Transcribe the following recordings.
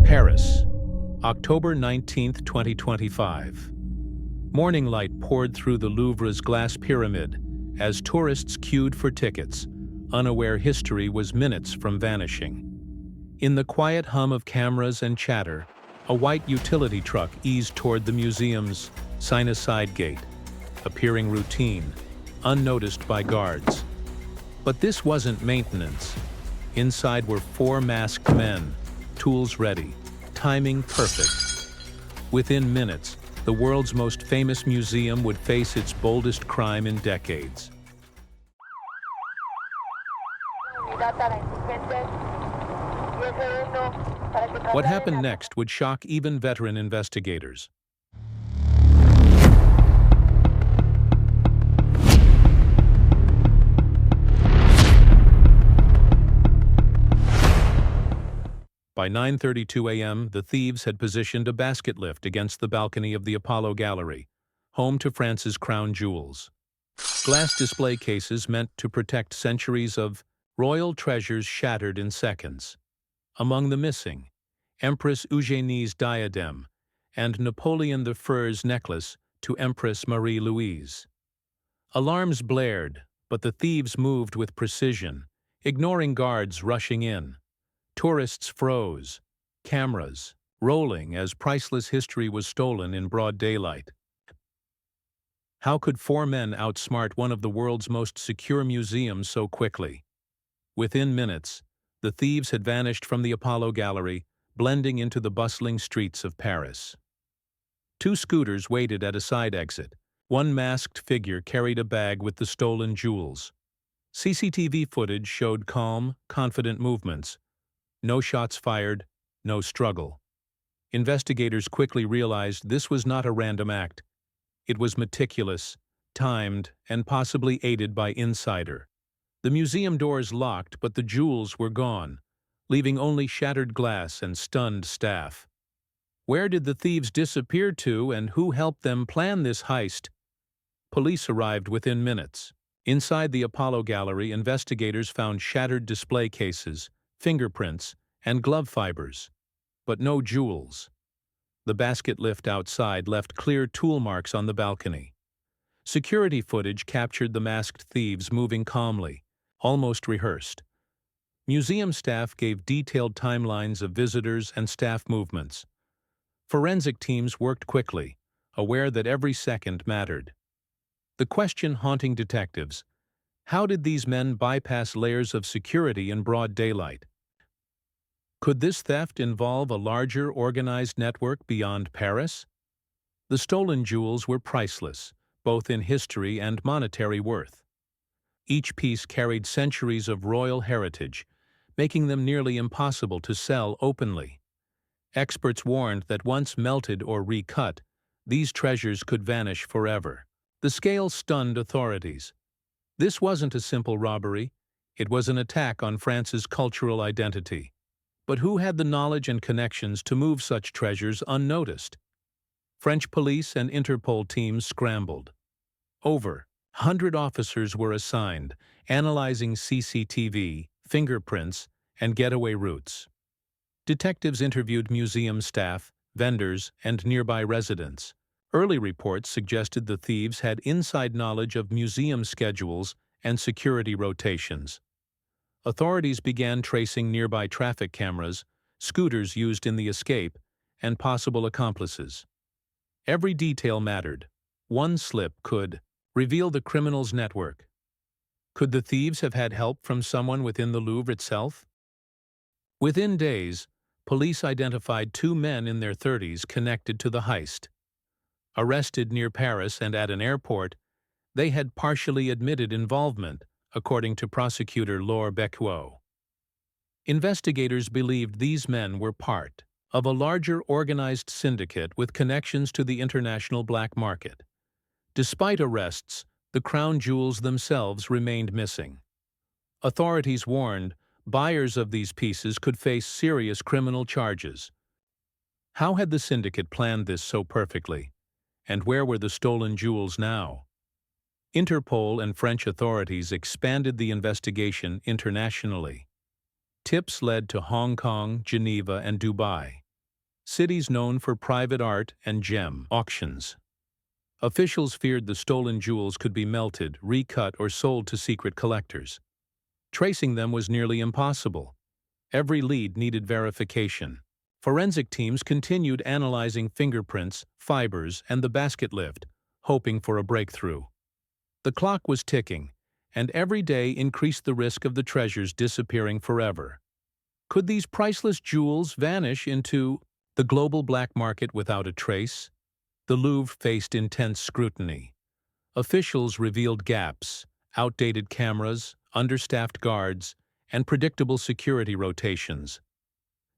Paris, October 19, 2025. Morning light poured through the Louvre's glass pyramid as tourists queued for tickets, unaware history was minutes from vanishing. In the quiet hum of cameras and chatter, a white utility truck eased toward the museum's Seine-side gate, appearing routine, unnoticed by guards. But this wasn't maintenance. Inside were 4 masked men, tools ready, timing perfect. Within minutes, the world's most famous museum would face its boldest crime in decades. What happened next would shock even veteran investigators. By 9:32 a.m., the thieves had positioned a basket lift against the balcony of the Apollo Gallery, home to France's crown jewels. Glass display cases meant to protect centuries of royal treasures shattered in seconds. Among the missing, Empress Eugenie's diadem and Napoleon I's necklace to Empress Marie-Louise. Alarms blared, but the thieves moved with precision, ignoring guards rushing in. Tourists froze, cameras rolling as priceless history was stolen in broad daylight. How could 4 men outsmart one of the world's most secure museums so quickly? Within minutes, the thieves had vanished from the Apollo Gallery, blending into the bustling streets of Paris. 2 scooters waited at a side exit. One masked figure carried a bag with the stolen jewels. CCTV footage showed calm, confident movements. No shots fired, no struggle. Investigators quickly realized this was not a random act. It was meticulous, timed, and possibly aided by insider. The museum doors locked, but the jewels were gone, leaving only shattered glass and stunned staff. Where did the thieves disappear to, and who helped them plan this heist? Police arrived within minutes. Inside the Apollo Gallery, investigators found shattered display cases, fingerprints, and glove fibers, but no jewels. The basket lift outside left clear tool marks on the balcony. Security footage captured the masked thieves moving calmly, almost rehearsed. Museum staff gave detailed timelines of visitors and staff movements. Forensic teams worked quickly, aware that every second mattered. The question haunting detectives: how did these men bypass layers of security in broad daylight? Could this theft involve a larger organized network beyond Paris? The stolen jewels were priceless, both in history and monetary worth. Each piece carried centuries of royal heritage, making them nearly impossible to sell openly. Experts warned that once melted or recut, these treasures could vanish forever. The scale stunned authorities. This wasn't a simple robbery, it was an attack on France's cultural identity. But who had the knowledge and connections to move such treasures unnoticed? French police and Interpol teams scrambled. Over 100 officers were assigned, analyzing CCTV, fingerprints, and getaway routes. Detectives interviewed museum staff, vendors, and nearby residents. Early reports suggested the thieves had inside knowledge of museum schedules and security rotations. Authorities began tracing nearby traffic cameras, scooters used in the escape, and possible accomplices. Every detail mattered. One slip could reveal the criminals' network. Could the thieves have had help from someone within the Louvre itself? Within days, police identified 2 men in their 30s connected to the heist. Arrested near Paris and at an airport, they had partially admitted involvement, according to prosecutor Laure Becquot. Investigators believed these men were part of a larger organized syndicate with connections to the international black market. Despite arrests, the crown jewels themselves remained missing. Authorities warned buyers of these pieces could face serious criminal charges. How had the syndicate planned this so perfectly? And where were the stolen jewels now? Interpol and French authorities expanded the investigation internationally. Tips led to Hong Kong, Geneva, and Dubai. cities known for private art and gem auctions. Officials feared the stolen jewels could be melted, recut, or sold to secret collectors. Tracing them was nearly impossible. Every lead needed verification. Forensic teams continued analyzing fingerprints, fibers, and the basket lift, hoping for a breakthrough. The clock was ticking, and every day increased the risk of the treasures disappearing forever. Could these priceless jewels vanish into the global black market without a trace? The Louvre faced intense scrutiny. Officials revealed gaps, outdated cameras, understaffed guards, and predictable security rotations.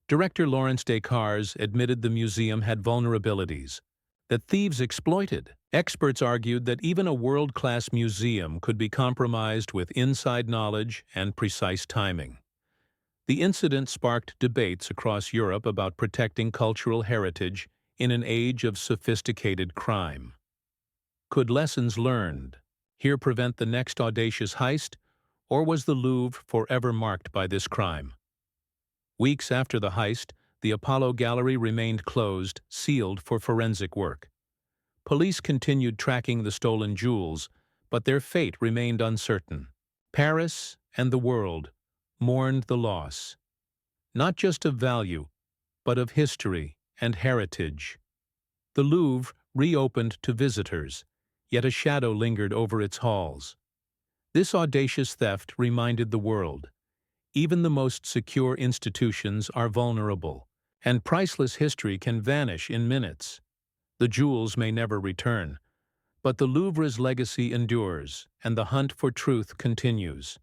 Director Lawrence Descartes admitted the museum had vulnerabilities that thieves exploited. Experts argued that even a world-class museum could be compromised with inside knowledge and precise timing. The incident sparked debates across Europe about protecting cultural heritage in an age of sophisticated crime. Could lessons learned here prevent the next audacious heist, or was the Louvre forever marked by this crime? Weeks after the heist, the Apollo Gallery remained closed, sealed for forensic work. Police continued tracking the stolen jewels, but their fate remained uncertain. Paris and the world mourned the loss, not just of value, but of history and heritage. The Louvre reopened to visitors, yet a shadow lingered over its halls. This audacious theft reminded the world, even the most secure institutions are vulnerable, and priceless history can vanish in minutes. The jewels may never return, but the Louvre's legacy endures, and the hunt for truth continues.